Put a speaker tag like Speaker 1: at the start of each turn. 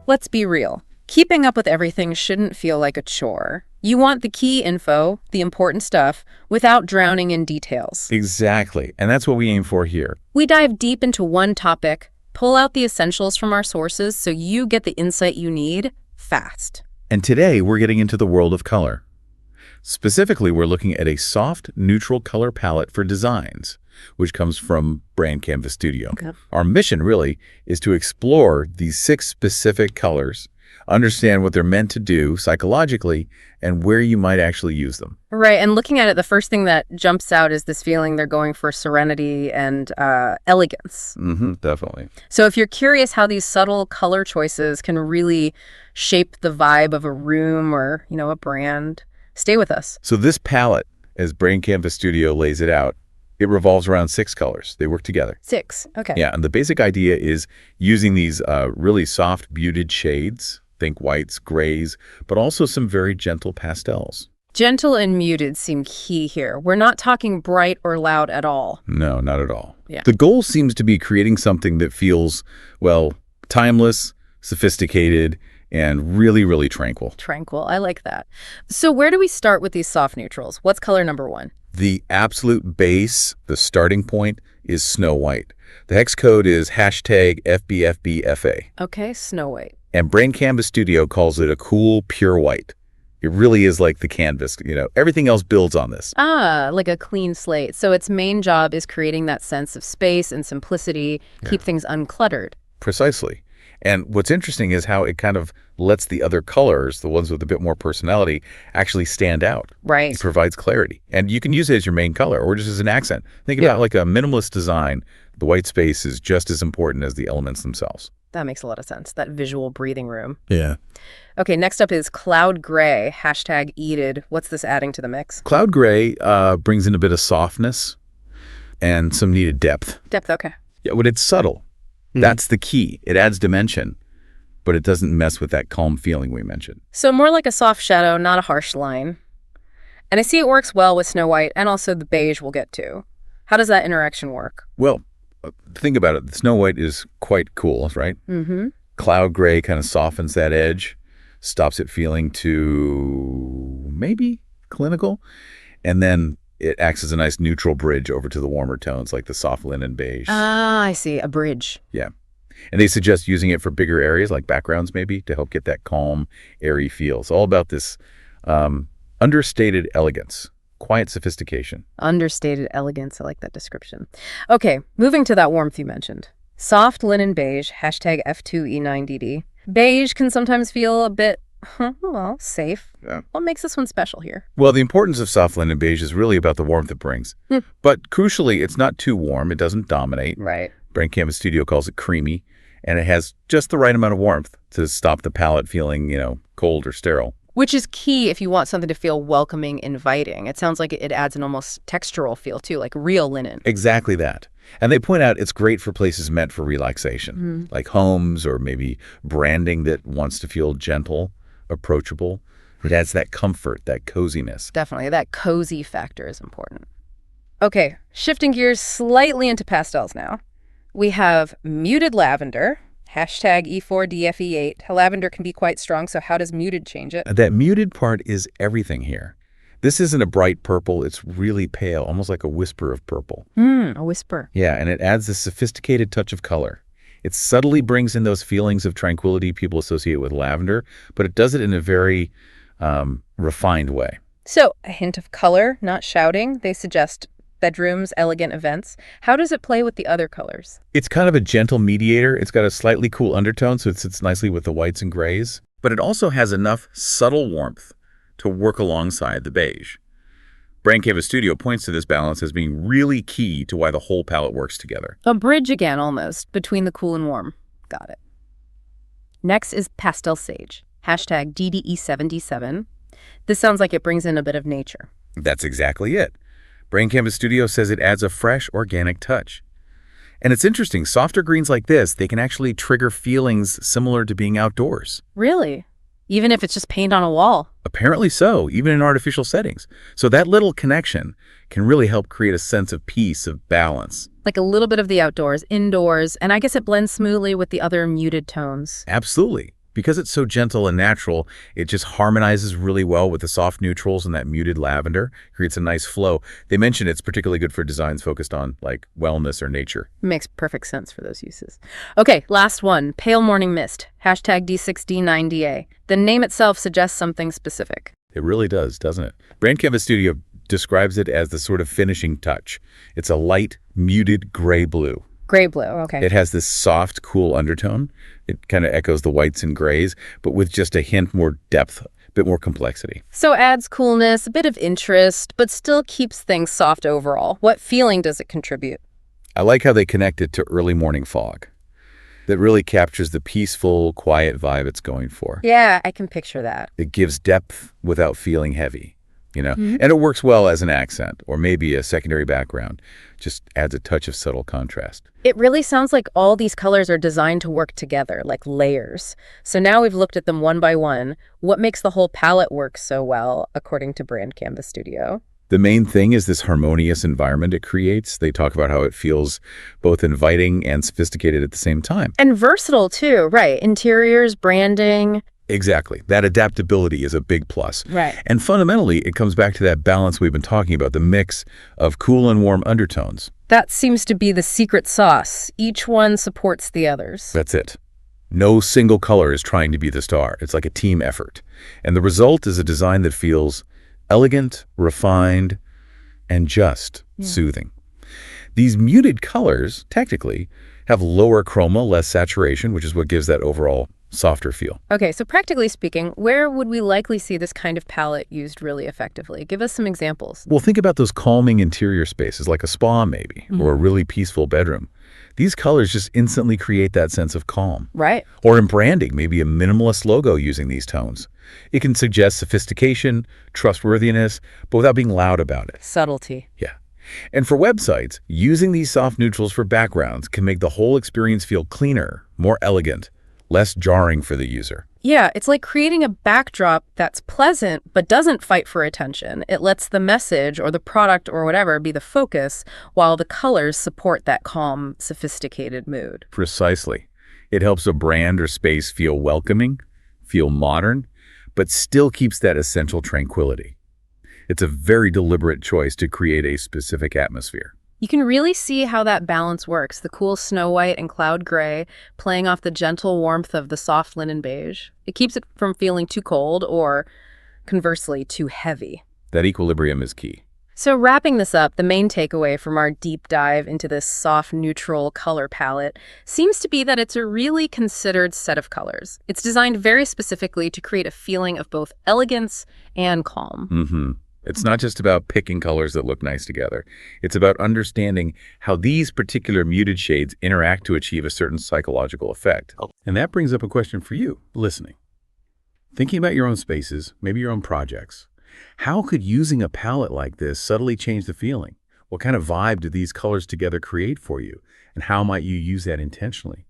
Speaker 1: Let's be real. Keeping up with everything shouldn't feel like a chore. You want the key info, the important stuff, without drowning in details.
Speaker 2: Exactly. And that's what we aim for here.
Speaker 1: We dive deep into one topic, pull out the essentials from our sources so you get the insight you need fast.
Speaker 2: And today we're getting into the world of color. Specifically, we're looking at a soft, neutral color palette for designs, which comes from BrandCanvasStudio.
Speaker 1: Okay.
Speaker 2: Our mission, really, is to explore these 6 specific colors, understand what they're meant to do psychologically, and where you might actually use them.
Speaker 1: Right, and looking at it, the first thing that jumps out is this feeling they're going for serenity and elegance.
Speaker 2: Definitely.
Speaker 1: So if you're curious how these subtle color choices can really shape the vibe of a room or, a brand, stay with us.
Speaker 2: So this palette, as BrandCanvasStudio lays it out, it revolves around 6 colors. They work together.
Speaker 1: 6, okay.
Speaker 2: Yeah, and the basic idea is using these really soft, muted shades, think whites, grays, but also some very gentle pastels.
Speaker 1: Gentle and muted seem key here. We're not talking bright or loud at all.
Speaker 2: No, not at all.
Speaker 1: Yeah.
Speaker 2: The goal seems to be creating something that feels, well, timeless, sophisticated, and really, really tranquil.
Speaker 1: Tranquil, I like that. So where do we start with these soft neutrals? What's color number 1?
Speaker 2: The absolute base, the starting point, is Snow White. The hex code is #FBFBFA.
Speaker 1: Okay, Snow White.
Speaker 2: And BrandCanvasStudio calls it a cool, pure white. It really is like the canvas, everything else builds on this.
Speaker 1: Ah, like a clean slate. So its main job is creating that sense of space and simplicity, keep things uncluttered.
Speaker 2: Precisely. And what's interesting is how it kind of lets the other colors, the ones with a bit more personality, actually stand out.
Speaker 1: Right.
Speaker 2: It provides clarity. And you can use it as your main color or just as an accent. Think about like a minimalist design. The white space is just as important as the elements themselves.
Speaker 1: That makes a lot of sense, that visual breathing room.
Speaker 2: Yeah.
Speaker 1: Okay, next up is Cloud Gray, #Eated. What's this adding to the mix?
Speaker 2: Cloud Gray brings in a bit of softness and some needed depth.
Speaker 1: Depth, okay.
Speaker 2: Yeah, but it's subtle. That's the key. It adds dimension, but it doesn't mess with that calm feeling we mentioned.
Speaker 1: So more like a soft shadow, not a harsh line. And I see it works well with Snow White and also the beige we'll get to. How does that interaction work?
Speaker 2: Well, think about it. The Snow White is quite cool, right?
Speaker 1: Mm-hmm.
Speaker 2: Cloud Gray kind of softens that edge, stops it feeling too maybe clinical, and then it acts as a nice neutral bridge over to the warmer tones like the soft linen beige.
Speaker 1: Ah, I see. A bridge.
Speaker 2: Yeah. And they suggest using it for bigger areas like backgrounds maybe to help get that calm, airy feel. It's all about this understated elegance, quiet sophistication.
Speaker 1: Understated elegance. I like that description. Okay, moving to that warmth you mentioned. Soft linen beige, #F2E9DD. Beige can sometimes feel a bit, safe.
Speaker 2: Yeah.
Speaker 1: What makes this one special here?
Speaker 2: Well, the importance of soft linen beige is really about the warmth it brings. But crucially, it's not too warm. It doesn't dominate.
Speaker 1: Right.
Speaker 2: BrandCanvasStudio calls it creamy, and it has just the right amount of warmth to stop the palette feeling, cold or sterile.
Speaker 1: Which is key if you want something to feel welcoming, inviting. It sounds like it adds an almost textural feel, too, like real linen.
Speaker 2: Exactly that. And they point out it's great for places meant for relaxation, like homes or maybe branding that wants to feel gentle, approachable. It adds that comfort, that coziness.
Speaker 1: Definitely. That cozy factor is important. Okay, shifting gears slightly into pastels now. We have muted lavender, #E4DFE8. Lavender can be quite strong, so how does muted change it?
Speaker 2: That muted part is everything here. This isn't a bright purple. It's really pale, almost like a whisper of purple.
Speaker 1: A whisper.
Speaker 2: Yeah, and it adds this sophisticated touch of color. It subtly brings in those feelings of tranquility people associate with lavender, but it does it in a very refined way.
Speaker 1: So a hint of color, not shouting. They suggest bedrooms, elegant events. How does it play with the other colors?
Speaker 2: It's kind of a gentle mediator. It's got a slightly cool undertone, so it sits nicely with the whites and grays. But it also has enough subtle warmth to work alongside the beige. BrandCanvasStudio points to this balance as being really key to why the whole palette works together.
Speaker 1: A bridge again, almost, between the cool and warm. Got it. Next is Pastel Sage, #DDE77. This sounds like it brings in a bit of nature.
Speaker 2: That's exactly it. BrandCanvasStudio says it adds a fresh, organic touch. And it's interesting, softer greens like this, they can actually trigger feelings similar to being outdoors.
Speaker 1: Really? Even if it's just paint on a wall?
Speaker 2: Apparently so, even in artificial settings. So that little connection can really help create a sense of peace, of balance.
Speaker 1: Like a little bit of the outdoors, indoors, and I guess it blends smoothly with the other muted tones.
Speaker 2: Absolutely. Because it's so gentle and natural, it just harmonizes really well with the soft neutrals and that muted lavender. Creates a nice flow. They mention it's particularly good for designs focused on like wellness or nature.
Speaker 1: Makes perfect sense for those uses. Okay, last one. Pale Morning Mist. Hashtag D6D9DA. The name itself suggests something specific.
Speaker 2: It really does, doesn't it? BrandCanvasStudio describes it as the sort of finishing touch. It's a light, muted gray blue.
Speaker 1: Gray blue, okay.
Speaker 2: It has this soft, cool undertone. It kind of echoes the whites and grays, but with just a hint more depth, a bit more complexity.
Speaker 1: So adds coolness, a bit of interest, but still keeps things soft overall. What feeling does it contribute?
Speaker 2: I like how they connect it to early morning fog. That really captures the peaceful, quiet vibe it's going for.
Speaker 1: Yeah, I can picture that.
Speaker 2: It gives depth without feeling heavy, And it works well as an accent or maybe a secondary background. Just adds a touch of subtle contrast.
Speaker 1: It really sounds like all these colors are designed to work together, like layers. So now we've looked at them one by one. What makes the whole palette work so well, according to BrandCanvasStudio?
Speaker 2: The main thing is this harmonious environment it creates. They talk about how it feels both inviting and sophisticated at the same time.
Speaker 1: And versatile, too, right? Interiors, branding.
Speaker 2: Exactly. That adaptability is a big plus.
Speaker 1: Right.
Speaker 2: And fundamentally, it comes back to that balance we've been talking about, the mix of cool and warm undertones.
Speaker 1: That seems to be the secret sauce. Each one supports the others.
Speaker 2: That's it. No single color is trying to be the star. It's like a team effort. And the result is a design that feels elegant, refined, and just soothing. These muted colors, technically, have lower chroma, less saturation, which is what gives that overall softer feel.
Speaker 1: Okay, so practically speaking, where would we likely see this kind of palette used really effectively? Give us some examples.
Speaker 2: Well, think about those calming interior spaces, like a spa maybe, or a really peaceful bedroom. These colors just instantly create that sense of calm.
Speaker 1: Right.
Speaker 2: Or in branding, maybe a minimalist logo using these tones. It can suggest sophistication, trustworthiness, but without being loud about it.
Speaker 1: Subtlety.
Speaker 2: Yeah. And for websites, using these soft neutrals for backgrounds can make the whole experience feel cleaner, more elegant, less jarring for the user.
Speaker 1: Yeah, it's like creating a backdrop that's pleasant but doesn't fight for attention. It lets the message or the product or whatever be the focus while the colors support that calm, sophisticated mood.
Speaker 2: Precisely. It helps a brand or space feel welcoming, feel modern, but still keeps that essential tranquility. It's a very deliberate choice to create a specific atmosphere.
Speaker 1: You can really see how that balance works, the cool snow white and cloud gray playing off the gentle warmth of the soft linen beige. It keeps it from feeling too cold or, conversely, too heavy.
Speaker 2: That equilibrium is key.
Speaker 1: So wrapping this up, the main takeaway from our deep dive into this soft, neutral color palette seems to be that it's a really considered set of colors. It's designed very specifically to create a feeling of both elegance and calm.
Speaker 2: It's not just about picking colors that look nice together. It's about understanding how these particular muted shades interact to achieve a certain psychological effect. And that brings up a question for you, listening. Thinking about your own spaces, maybe your own projects, how could using a palette like this subtly change the feeling? What kind of vibe do these colors together create for you? And how might you use that intentionally?